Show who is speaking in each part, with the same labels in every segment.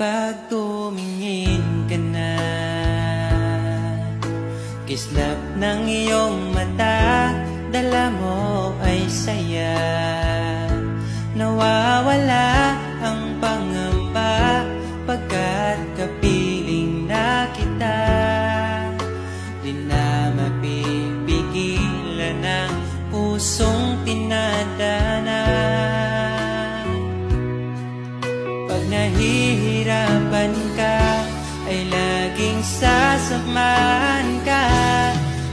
Speaker 1: Kapag tumingin ka na, kislap ng iyong mata, dala mo ay saya. Nawawala ang pangamba pagkat kapiling na kita. Di na mapipigilan ang pusong tinadana. Pag nahihirapan ka, ay laging sasamahan ka.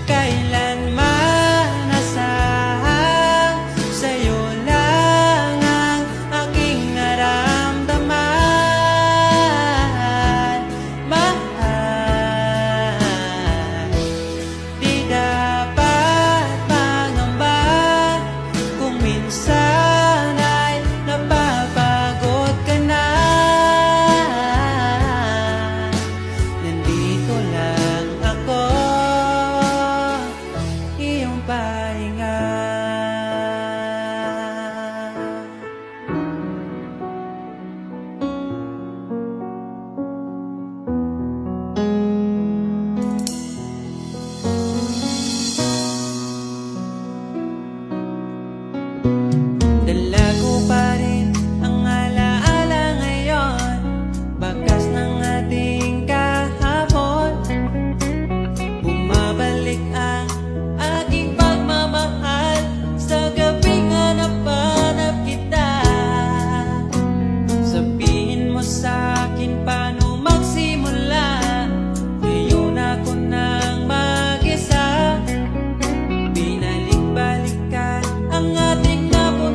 Speaker 1: Kailanman asahan, sa'yo lang ang aking naramdaman. Mahal, di dapat mangamba kung minsan ay napapagod ka na. Nandito lang ako, iyong pahinga. Dala ko pa rin ang alaala ngayon, bakas ng ating kahapon. Bumabalik ang aking pagmamahal sa gabing hanap-hanap kita. Sabihin mo sa'kin paano magsimula, ngayon ako nang mag-isa. Binalik-balikan ang ating nabuhay.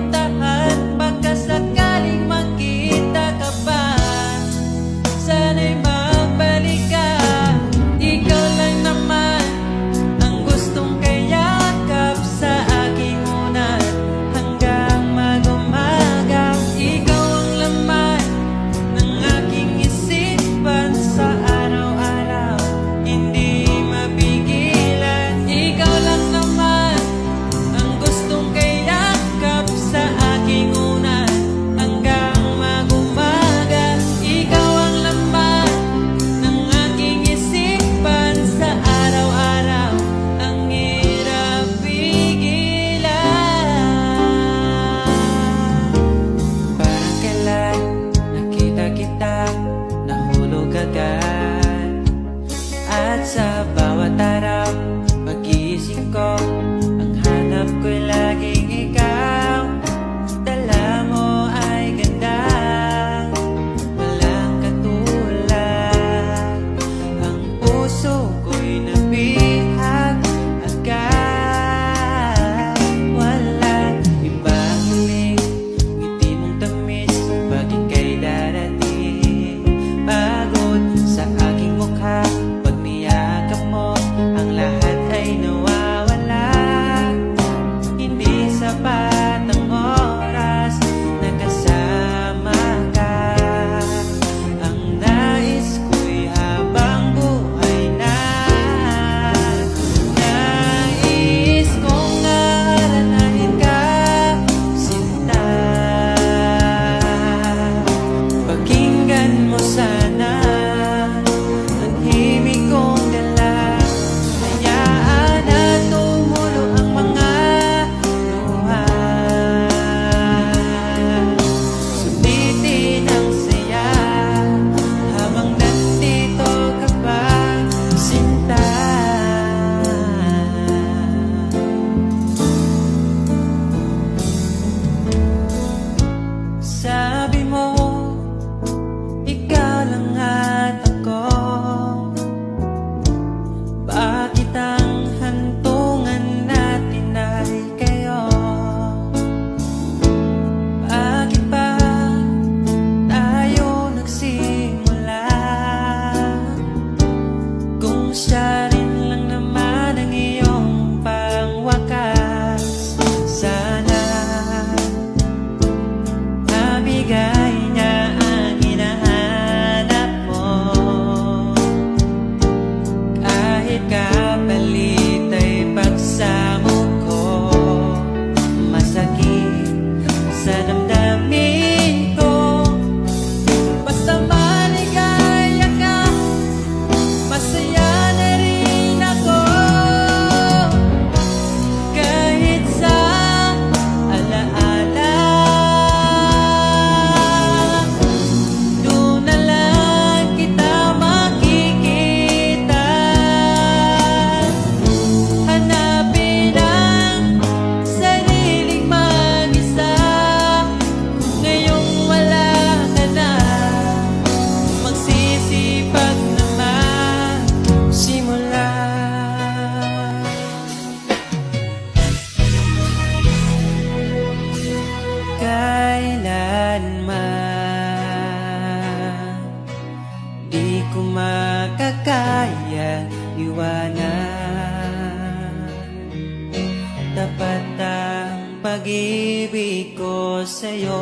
Speaker 1: tapat ang pag-ibig ko sa'yo.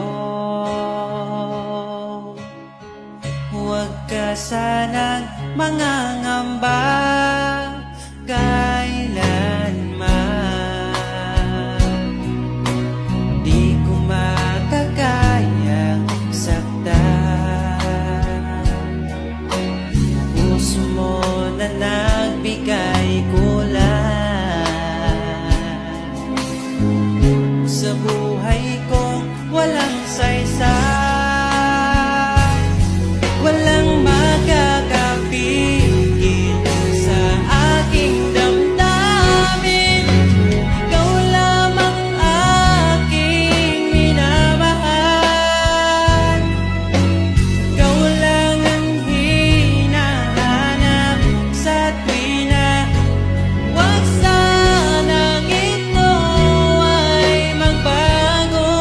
Speaker 1: Huwag ka sanang mangangamba kailanman. Di ko makakayang saktan. Puso mo na nagbigay kulang sa buhay kong walang saysay. Walang makakapigil sa aking damdamin. Ikaw lamang aking minamahal. Ikaw lang ang hinahanap sa tuwina. Huwag sanang ito ay magbago.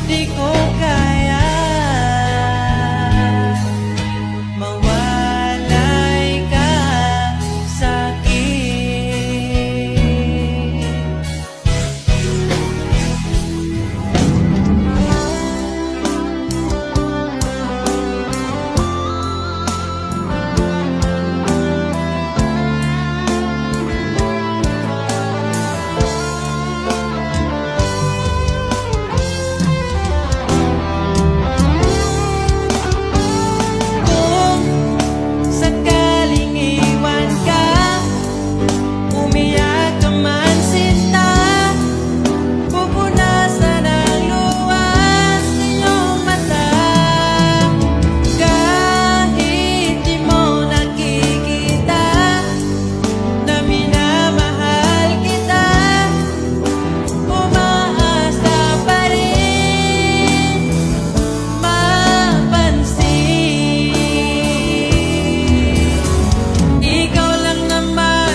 Speaker 1: Di ko kaya mawalay ka sa'kin. Kung sakaling iwan ka, umiyak ka man sinta, pupunasan ang luwas sa iyong mata. Kahit di mo nakikita na minamahal kita, umaasa pa rin mapansin. Ikaw lang naman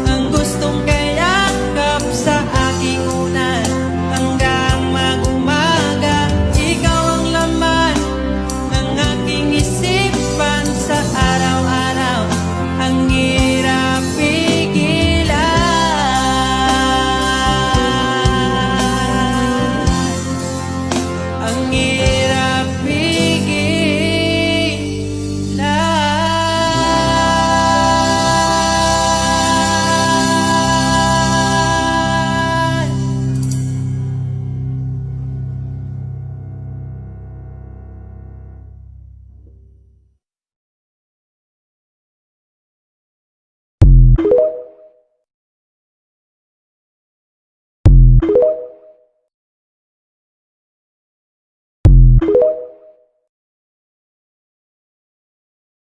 Speaker 1: ang gustong kayakap sa aking unan hanggang mag-umaga. Ikaw ang laman ng aking isipan sa araw-araw. Ang hirap pigilan. Ang hirap pigilan.